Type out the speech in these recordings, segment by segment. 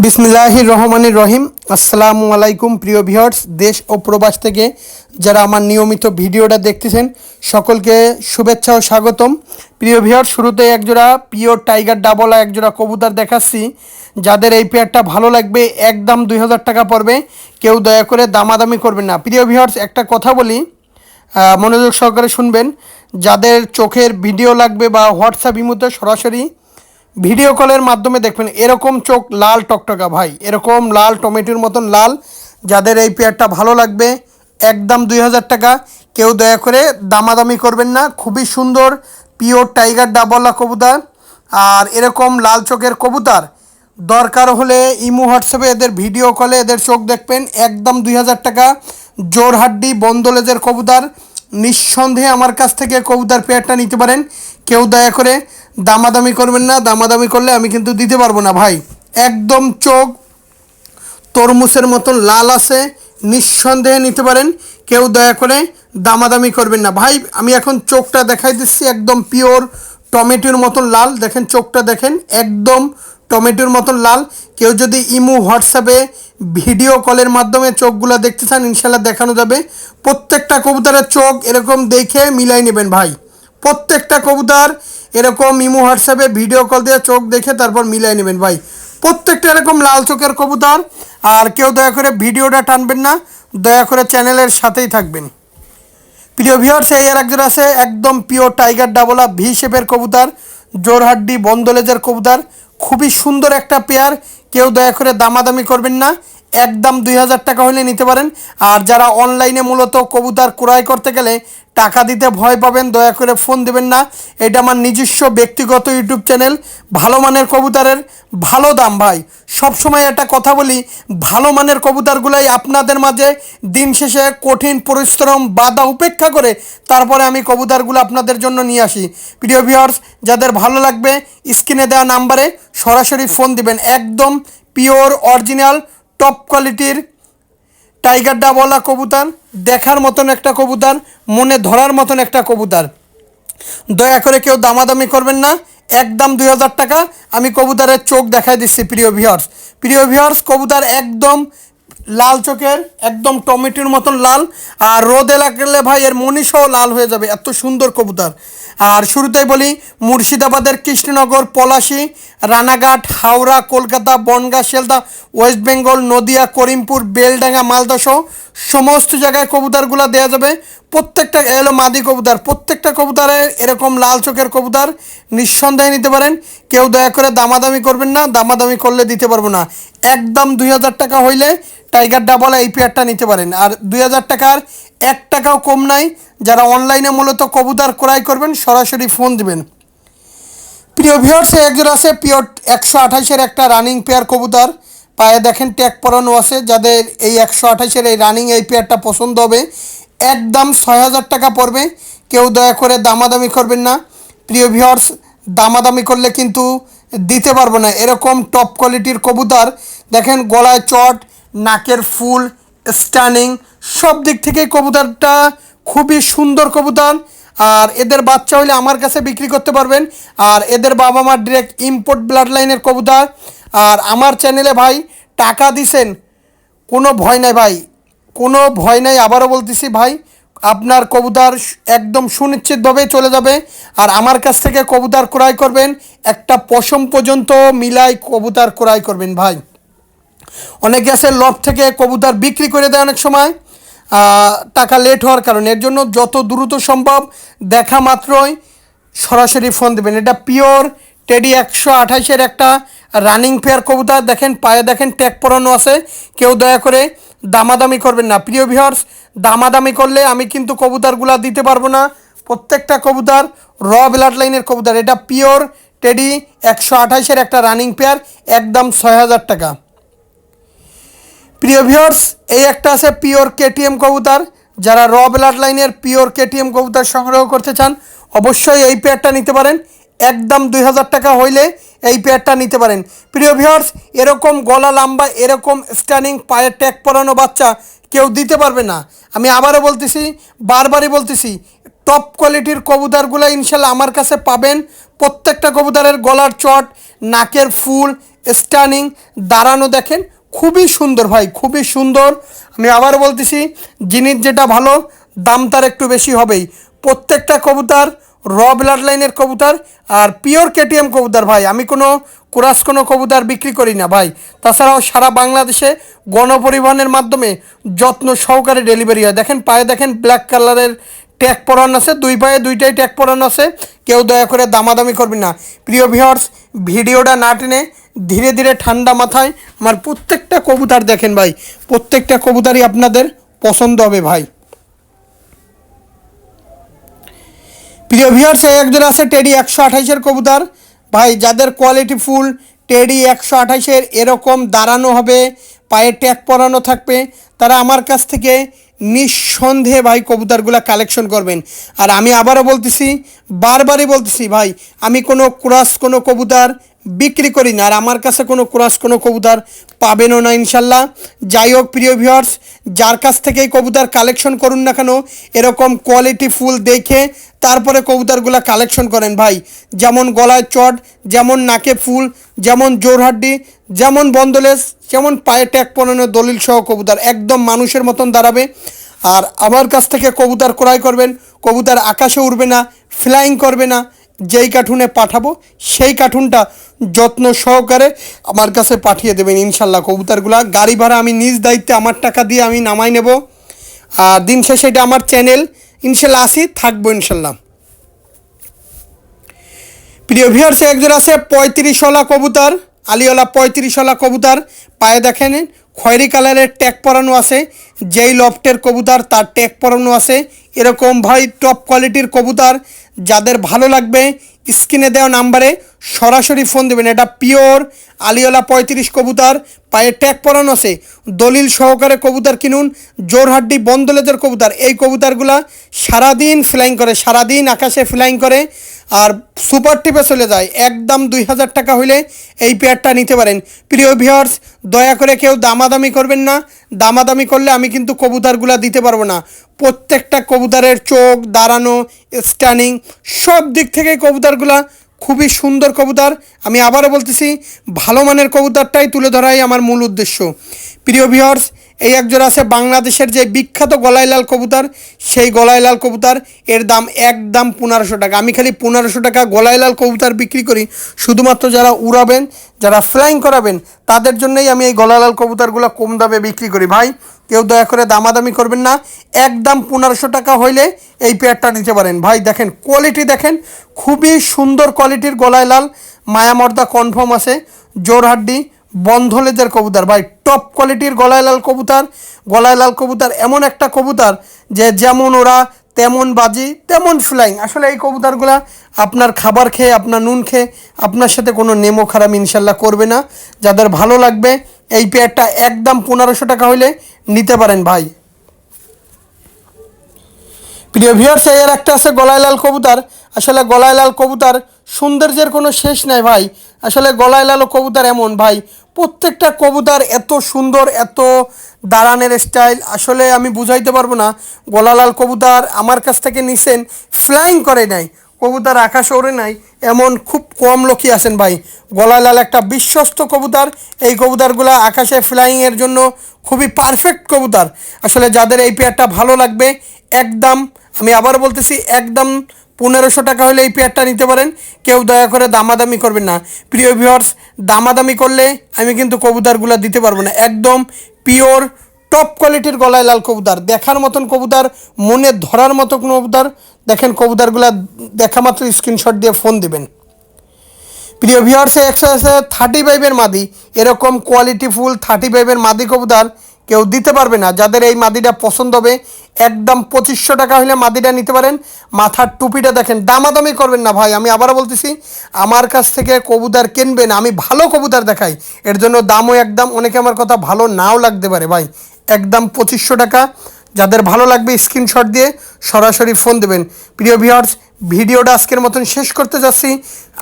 বিসমিল্লাহির রহমানির রহিম। আসসালামু আলাইকুম প্রিয় ভিউয়ার্স, দেশ ও প্রবাস থেকে যারা আমার নিয়মিত ভিডিওটা দেখতেছেন সকলকে শুভেচ্ছা ও স্বাগতম। প্রিয় ভিউয়ার্স, শুরুতে একজোড়া পিওর টাইগার ডাবল একজোড়া কবুতর দেখাচ্ছি। যাদের এই পেয়ারটা ভালো লাগবে একদম 2000 টাকা পড়বে, কেউ দয়া করে দামাদামি করবেন না। প্রিয় ভিউয়ার্স, একটা কথা বলি, মনোযোগ সহকারে শুনবেন। যাদের চোখের ভিডিও লাগবে বা হোয়াটসঅ্যাপ ইমোতে সরাসরি ভিডিও কলের মাধ্যমে দেখবেন, এরকম চোখ লাল টকটকা ভাই, এরকম লাল টমেটোর মতন লাল। যাদের এই পেয়ারটা ভালো লাগবে একদম 2000 টাকা, কেউ দয়া করে দামাদামি করবেন না। খুবই সুন্দর পিওর টাইগার ডাবলা কবুতর, আর এরকম লাল চোখের কবুতর দরকার হলে ইমো হোয়াটসঅ্যাপে এদের ভিডিও কলে এদের চোখ দেখবেন একদম 2000 টাকা। জোরহাড্ডি বন্দলেজের কবুতর, নিঃসন্দেহে আমার কাছ থেকে কবুতর পেয়ারটা নিতে পারেন, কেউ দয়া করে দামাদামি করবেন না। দামাদামি করলে আমি কিন্তু দিতে পারবো না ভাই। একদম চোখ তরমুজের মতন লাল আছে, নিঃসন্দেহে নিতে পারেন, কেউ দয়া করে দামাদামি করবেন না ভাই। আমি এখন চোখটা দেখাই দিচ্ছি, একদম পিওর টমেটোর মতন লাল। দেখেন চোখটা দেখেন, একদম টমেটোর মতন লাল। কেউ যদি ইমো হোয়াটসঅ্যাপে ভিডিও কলের মাধ্যমে চোখগুলো দেখতে চান ইনশাল্লাহ দেখানো যাবে। প্রত্যেকটা কবুতরের চোখ এরকম দেখে মিলাই নেবেন ভাই। প্রত্যেকটা কবুতর এরকম ইমো হোয়াটসঅ্যাপে ভিডিও কল দিয়ে চোখ দেখে তারপর মিলাই নেবেন ভাই। প্রত্যেকটা এরকম লাল চোখের কবুতর। আর কেউ দয়া করে ভিডিওটা টানবেন না, দয়া করে চ্যানেলের সাথেই থাকবেন। প্রিয় ভিউয়ার্স, এই আর একজন আছে একদম পিওর টাইগার ডাবলা ভি শেপের কবুতর, জোরহাড্ডি বন্দলেজের কবুতর। খুবই সুন্দর একটা পেয়ার, কেউ দয়া করে দামাদামি করবেন না, একদম 2000 টাকা হলে নিতে পারেন। আর যারা অনলাইনে মূলত কবুতর ক্রয় করতে গেলে টাকা দিতে ভয় পাবেন, দয়া করে ফোন দেবেন না। এটা আমার নিজস্ব ব্যক্তিগত ইউটিউব চ্যানেল। ভালো মানের কবুতরের ভালো দাম ভাই। সবসময় একটা কথা বলি, ভালো মানের কবুতরগুলাই আপনাদের মাঝে দিন শেষে কঠিন পরিশ্রম বাধা উপেক্ষা করে তারপরে আমি কবুতরগুলো আপনাদের জন্য নিয়ে আসি। প্রিয় ভিউয়ার্স, যাদের ভালো লাগবে স্ক্রিনে দেওয়া নাম্বারে সরাসরি ফোন দিবেন। একদম পিওর অরিজিনাল টপ কোয়ালিটির টাইগার ডাবলা কবুতর, দেখার মতন একটা কবুতর, মনে ধরার মতন একটা কবুতর। দয়া করে কেউ দামাদামি করবেন না, একদম 2000 টাকা। আমি কবুতরের চোখ দেখাই দিচ্ছি প্রিয় ভিউয়ার্স, কবুতর একদম লাল চোখের, একদম টমেটোর মতন লাল। আর রোদে লাগলে ভাই এর মনীষও লাল হয়ে যাবে, এত সুন্দর কবুতর। আর শুরুতেই বলি, মুর্শিদাবাদের কৃষ্ণনগর, পলাশী, রানাঘাট, হাওড়া, কলকাতা, বনগাঁ, শিয়ালদা, ওয়েস্ট বেঙ্গল, নদিয়া, করিমপুর, বেলডাঙ্গা, মালদা সহ সমস্ত জায়গায় কবুতরগুলো দেওয়া যাবে। প্রত্যেকটা এলো মাদি কবুতর, প্রত্যেকটা কবুতরে এরকম লাল চোখের কবুতর নিঃসন্দেহে নিতে পারেন, কেউ দয়া করে দামাদামি করবেন না। দামাদামি করলে দিতে পারবো না। একদম 2000 টাকা হইলে টাইগার ডাবলা এই পেয়ারটা নিতে পারেন। আর 2000 টাকার 1 টাকাও কম নাই। যারা অনলাইনে মূলত কবুতর ক্রয় করবেন সরাসরি ফোন দিবেন। প্রিয় ভিউয়ার্স, একজন আছে পিওর 128-এর একটা রানিং পেয়ার কবুতর, পায়ে দেখেন ট্যাগ পরানো আছে। যাদের এই 128-এর এই রানিং এই পেয়ারটা পছন্দ হবে একদম 6000 টাকা পড়বে, কেউ দয়া করে দামাদামি করবেন না। প্রিয় ভিউয়ার্স, দামাদামি করলে কিন্তু দিতে পারবো না। এরকম টপ কোয়ালিটির কবুতর দেখেন, গলায় চট, নাকের ফুল, স্টানিং, সব দিক থেকে কবুতরটা খুবই সুন্দর কবুতর। আর এদের বাচ্চা হলে আমার কাছে বিক্রি করতে পারবেন। আর এদের বাবা মার ডিরেক্ট ইম্পোর্ট ব্লাড লাইনের কবুতর। আর আমার চ্যানেলে ভাই টাকা দিছেন, কোনো ভয় নাই ভাই, কোনো ভয় নাই। আবারও বলতেছি ভাই, আপনার কবুতর একদম সুনিশ্চিতভাবে চলে যাবে। আর আমার কাছ থেকে কবুতর ক্রয় করবেন, একটা পশম পর্যন্ত মিলাই কবুতর ক্রয় করবেন ভাই। অনেকে আছে লট থেকে কবুতর বিক্রি করে দেয় অনেক সময় টাকা লেট হওয়ার কারণে। এর জন্য যত দ্রুত সম্ভব দেখা মাত্রই সরাসরি ফোন দেবেন। এটা পিওর টেডি 128-এর একটা রানিং পেয়ার কবুতর। দেখেন পায়ে দেখেন ট্যাগ পরানো আছে, কেউ দয়া করে দামাদামি করবেন না। প্রিয় ভিউয়ার্স, দামাদামি করলে আমি কিন্তু কবুতরগুলো দিতে পারবো না। প্রত্যেকটা কবুতর র ব্লাড লাইনের কবুতর। এটা পিওর টেডি 128-এর একটা রানিং পেয়ার, একদম 6000 টাকা। প্রিয় ভিউয়ার্স, এই একটা আছে পিওর কেটিএম কবুতর। যারা র ব্লাড লাইনের পিওর কেটিএম কবুতর সংগ্রহ করতে চান অবশ্যই এই পেয়ারটা নিতে পারেন। একদম 2000 টাকা হইলে এই পেয়ারটা নিতে পারেন। প্রিয় ভিউয়ার্স, এরকম গলা লম্বা, এরকম স্ট্যান্ডিং পায়ের ট্যাগ পরানো বাচ্চা কেউ দিতে পারবে না। আমি আবারও বলতেছি, বারবারই বলতেছি, টপ কোয়ালিটির কবুতরগুলো ইনশাল্লাহ আমার কাছে পাবেন। প্রত্যেকটা কবুতরের গলার চট, নাকের ফুল, স্টানিং, দাঁড়ানো দেখেন খুবই সুন্দর ভাই, খুবই সুন্দর। আমি আবার বলতেছি, জিনিস যেটা ভালো দাম তার একটু বেশি হবেই। প্রত্যেকটা কবুতর র ব্লাড লাইনের কবুতর আর পিওর কেটিএম কবুতর ভাই। আমি কোনো ক্রাস কোনো কবুতর বিক্রি করি না ভাই। তাছাড়াও সারা বাংলাদেশে গণপরিবহনের মাধ্যমে যত্ন সহকারে ডেলিভারি হয়। দেখেন পায়ে দেখেন ব্ল্যাক কালারের ট্যাগ পরানো আছে, দুই পায়ে দুইটাই ট্যাগ পরানো আছে। কেউ দয়া করে দামাদামি করবেন না। প্রিয় ভিউয়ার্স, ভিডিওটা না টেনে ধীরে ধীরে ঠান্ডা মাথায় আমার প্রত্যেকটা কবুতর দেখেন ভাই, প্রত্যেকটা কবুতরই আপনাদের পছন্দ হবে ভাই। প্রিয় ভিউয়ার্স, একজন আছে টেডি 128-এর কবুতর ভাই, যাদের কোয়ালিটি ফুল টেডি 128-এর এরকম দাঁড়ানো হবে, পায়ে ট্যাগ পরানো থাকবে, তারা আমার কাছ থেকে নিঃসন্দেহে ভাই কবুতরগুলো কালেকশন করবেন। আর আমি আবারও বলতেছি, বারবারই বলতেছি ভাই, আমি কোনো ক্রস কোনো কবুতর বিক্রি করি না, আর আমার কাছে কোনো ক্রস কোনো কবুতর পাবেনও না ইনশাল্লাহ। যাই হোক প্রিয় ভিউয়ার্স, যার কাছ থেকেই কবুতর কালেকশন করুন না কেন, এরকম কোয়ালিটি ফুল দেখে তারপরে কবুতরগুলো কালেকশন করেন ভাই। যেমন গলায় চট, যেমন নাকে ফুল, যেমন জোরহাড্ডি, যেমন বন্দলেস, যেমন পায়ে ট্যাগ পরানো দলিল সহ কবুতর একদম মানুষের মতন দাঁড়াবে। আর আমার কাছ থেকে কবুতর ক্রয় করবেন, কবুতর আকাশে উড়বে না, ফ্লাইং করবে না, যেই কার্টুনে পাঠাবো সেই কার্টুনটা যত্ন সহকারে আমার কাছে পাঠিয়ে দেবেন ইনশাল্লাহ। কবুতরগুলা গাড়ি ভাড়া আমি নিজ দায়িত্বে আমার টাকা দিয়ে আমি নামাই নেব। আর দিন শেষে এটা আমার চ্যানেল, ইনশাল্লাহ আসি থাকবো ইনশাল্লাহ। প্রিয় ভিউয়ার্স, একজন আছে 35ওয়ালা কবুতর, আলিওয়ালা 35ওয়ালা কবুতর, পায়ে দেখেন খয়েরি কালারের ট্যাগ পরানো আছে, যেই লফটের কবুতর তার ট্যাগ পরানো আছে। এরকম ভাই টপ কোয়ালিটির কবুতর যাদের ভালো লাগবে স্ক্রিনে দেওয়া নাম্বারে সরাসরি ফোন দেবেন। এটা পিওর আলিওয়ালা 35 কবুতর, পায়ে ট্যাগ পরানো আছে, দলিল সহকারে কবুতর কিনুন। জোরহাড্ডি বন্দলেজের কবুতর, এই কবুতরগুলা সারাদিন ফ্লাইং করে, সারাদিন আকাশে ফ্লাইং করে আর সুপার টিপে চলে যায়। একদম 2000 টাকা হইলে এই পেয়ারটা নিতে পারেন। প্রিয় ভিউয়ার্স, দয়া করে কেউ দামাদামি করবেন না। দামাদামি করলে আমি কিন্তু কবুতরগুলা দিতে পারবো না। প্রত্যেকটা কবুতরের চোখ, দাঁড়ানো, স্ট্যান্ডিং সব দিক থেকে কবুতরগুলা খুবই সুন্দর কবুতর। আমি আবারও বলতেছি, ভালো মানের কবুতরটাই তুলে ধরাই আমার মূল উদ্দেশ্য। প্রিয় ভিউয়ার্স, এই একজোড়া আছে বাংলাদেশের যে বিখ্যাত গলায় লাল কবুতর, সেই গলায় লাল কবুতর, এর দাম একদম 1500 টাকা। আমি খালি 1500 টাকা গলায় লাল কবুতর বিক্রি করি শুধুমাত্র যারা উড়াবেন, যারা ফ্লাইং করাবেন তাদের জন্যই আমি এই গলায় লাল কবুতরগুলো কম দামে বিক্রি করি ভাই। কেউ দয়া করে দামাদামি করবেন না। একদম 1500 টাকা হইলে এই পেয়ারটা নিতে পারেন ভাই। দেখেন কোয়ালিটি দেখেন, খুবই সুন্দর কোয়ালিটির গলায় লাল, মায়ামর্দা কনফার্ম আছে, জোরহাড্ডি বন্ধলেজের কবুতর ভাই, টপ কোয়ালিটির গলায় লাল কবুতর। গলায় লাল কবুতর এমন একটা কবুতর যে যেমন ওরা তেমন বাজি তেমন ফ্লাইং। আসলে এই কবুতরগুলা আপনার খাবার খেয়ে, আপনার নুন খেয়ে আপনার সাথে কোনো নেমো খারাপ ইনশাল্লাহ করবে না। যাদের ভালো লাগবে এই পেয়ারটা একদম 1500 টাকা হইলে নিতে পারেন ভাই। প্রিয় ভিউয়ার্স, এর একটা আছে গলায় লাল কবুতর। আসলে গলায় লাল কবুতর সৌন্দর্যের কোনো শেষ নাই ভাই। আসলে গলায় লাল কবুতর এমন ভাই, প্রত্যেকটা কবুতর এত সুন্দর, এত দাঁড়ানের স্টাইল, আসলে আমি বুঝাইতে পারবো না। গলা লাল কবুতর আমার কাছ থেকে নিছেন, ফ্লাইং করে নাই, কবুতর আকাশে ওড়ে নাই, এমন খুব কম লোকই আছেন ভাই। গলায় লাল একটা বিশ্বস্ত কবুতর। এই কবুতরগুলো আকাশে ফ্লাইংয়ের জন্য খুবই পারফেক্ট কবুতর। আসলে যাদের এই পেয়ারটা ভালো লাগবে একদম, আমি আবার বলতেছি, একদম 1500 টাকা হলে এই পেয়ারটা নিতে পারেন। কেউ দয়া করে দামাদামি করবেন না। প্রিয় ভিউয়ার্স, দামাদামি করলে আমি কিন্তু কবুতরগুলো দিতে পারবো না। একদম পিওর টপ কোয়ালিটির গলায় লাল কবুতর, দেখার মতন কবুতর, মনে ধরার মতো কোনো কবুতর। দেখেন কবুতরগুলো দেখা মাত্র স্ক্রিনশট দিয়ে ফোন দিবেন। প্রিয় ভিউয়ার্সে 135-এর মাদি, এরকম কোয়ালিটি ফুল 35-এর মাদি কবুতর কেউ দিতে পারবে না। যাদের এই মাদিটা পছন্দ হবে একদম 2500 টাকা হলে মাদিটা নিতে পারেন। মাথার টুপিটা দেখেন, দামাদামি করবেন না ভাই। আমি আবারও বলতেছি, আমার কাছ থেকে কবুতর কিনবেন, আমি ভালো কবুতর দেখাই, এর জন্য দামও একদম, অনেকে আমার কথা ভালো নাও লাগতে পারে ভাই, একদম 2500 টাকা। যাদের ভালো লাগবে স্ক্রিনশট দিয়ে সরাসরি ফোন দেবেন। প্রিয় ভিউয়ার্স, ভিডিওটা আজকের মতন শেষ করতে যাচ্ছি।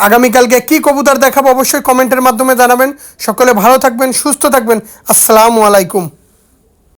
আগামীকালকে কী কবুতর দেখাবো অবশ্যই কমেন্টের মাধ্যমে জানাবেন। সকলে ভালো থাকবেন, সুস্থ থাকবেন। আসসালামু আলাইকুম।